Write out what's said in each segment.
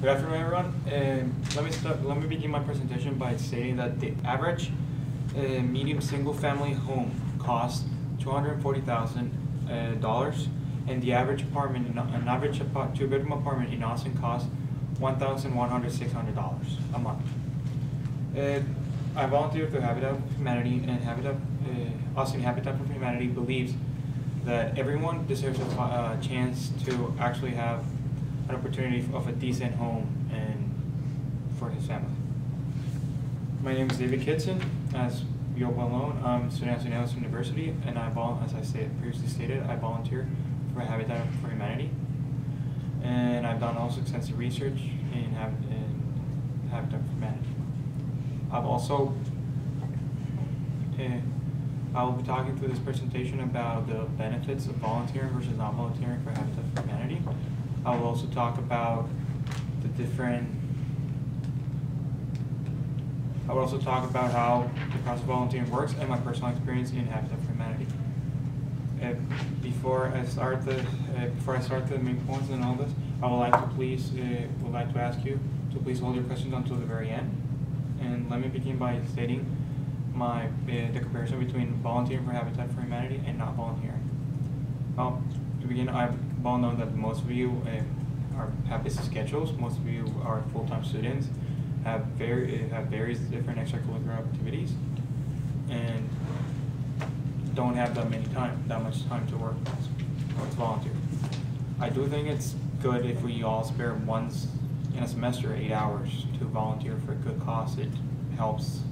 Good afternoon, everyone. Let me begin my presentation by stating that the average medium single-family home costs $240,000, and the average apartment, an average two-bedroom apartment in Austin costs $1,600 a month. I volunteer through Habitat for Humanity, and Austin Habitat for Humanity believes that everyone deserves a chance to actually have an opportunity of a decent home and for his family. My name is David Kitson. As you're well known, I'm a student at St. Ellis University, and as I previously stated, I volunteer for Habitat for Humanity. And I've done also extensive research in Habitat for Humanity. I'll be talking through this presentation about the benefits of volunteering versus not volunteering for Habitat for Humanity. I will also talk about how the process of volunteering works and my personal experience in Habitat for Humanity. Before I start the main points and all this, I would like to ask you to please hold your questions until the very end. And let me begin by stating the comparison between volunteering for Habitat for Humanity and not volunteering. Well, to begin, I well know that most of you have busy schedules. Most of you are full-time students, have various different extracurricular activities, and don't have that much time to work or to volunteer. I do think it's good if we all spare once in a semester 8 hours to volunteer for a good cause. It helps.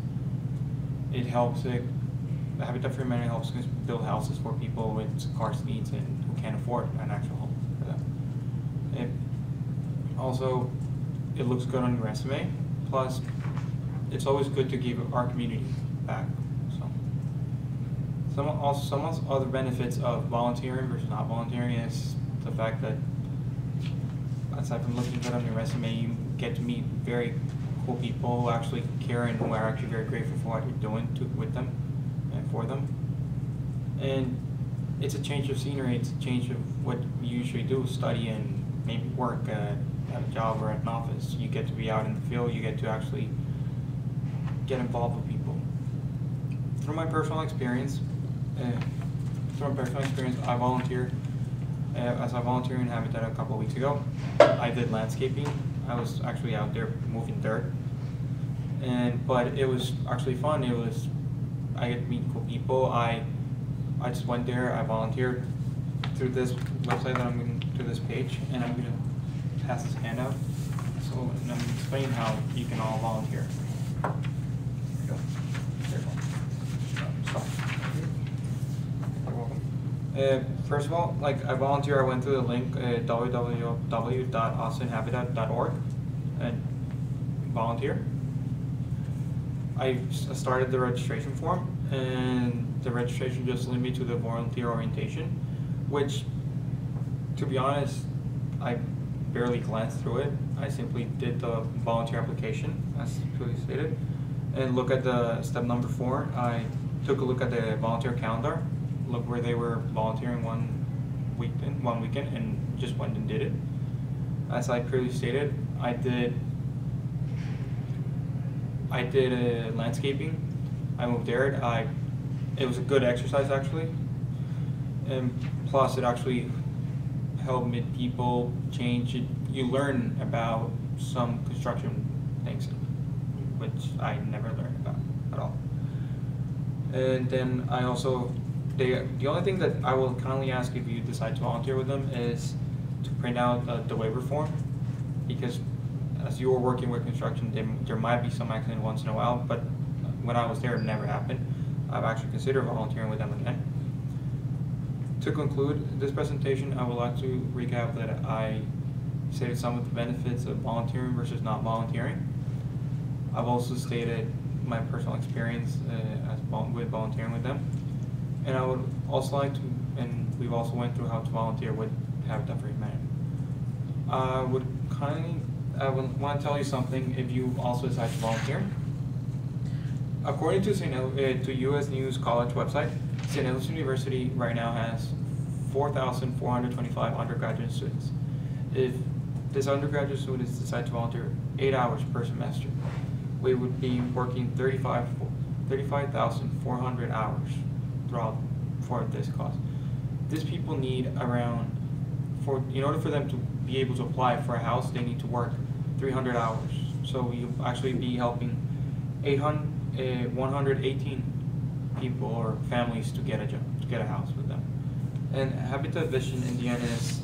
Habitat for Humanity helps build houses for people with scarce needs and who can't afford an actual home for them. It looks good on your resume. Plus, it's always good to give our community back. Some other benefits of volunteering versus not volunteering is the fact that, aside from looking good on your resume, you get to meet very cool people who actually care and who are actually very grateful for what you're doing with them and for them. And it's a change of scenery. It's a change of what you usually do, study and maybe work at a job or at an office. You get to be out in the field. You get to actually get involved with people. Through my personal experience, I volunteered. As I volunteered in Habitat a couple of weeks ago, I did landscaping. I was actually out there moving dirt, but it was actually fun. I get to meet cool people. I just went there. I volunteered through this website through this page, and I'm going to pass this handout. So I'm explaining how you can all volunteer. First of all, I volunteer. I went through the link www.austinhabitat.org and volunteer. I started the registration form, and the registration just led me to the volunteer orientation, which, to be honest, I barely glanced through it. I simply did the volunteer application, as clearly stated, and look at the step number 4. I took a look at the volunteer calendar. Look where they were volunteering one weekend, and just went and did it. As I previously stated, I did landscaping. I moved dirt. It was a good exercise actually, and plus it actually helped meet people, change it. You learn about some construction things, which I never learned about at all. And then I also. The only thing that I will kindly ask if you decide to volunteer with them is to print out the waiver form, because as you were working with construction, there might be some accident once in a while, but when I was there, it never happened. I've actually considered volunteering with them again. To conclude this presentation, I would like to recap that I stated some of the benefits of volunteering versus not volunteering. I've also stated my personal experience with volunteering with them. And I would also like to, and we've also went through how to volunteer with Habitat for Humanity. I would want to tell you something if you also decide to volunteer. According to U.S. News College website, St. Ellis University right now has 4,425 undergraduate students. If this undergraduate students decide to volunteer 8 hours per semester, we would be working 35,400 hours throughout for this cost. These people need around, in order for them to be able to apply for a house, they need to work 300 hours. So you'll actually be helping 118 people or families to get a job, to get a house with them. And Habitat vision in the end is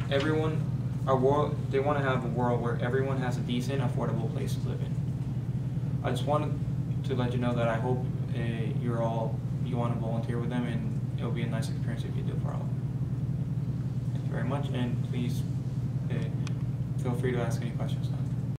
they want to have a world where everyone has a decent, affordable place to live in. I just wanted to let you know that I hope you want to volunteer with them, and it'll be a nice experience if you do for all of them. Thank you very much, and please feel free to ask any questions now.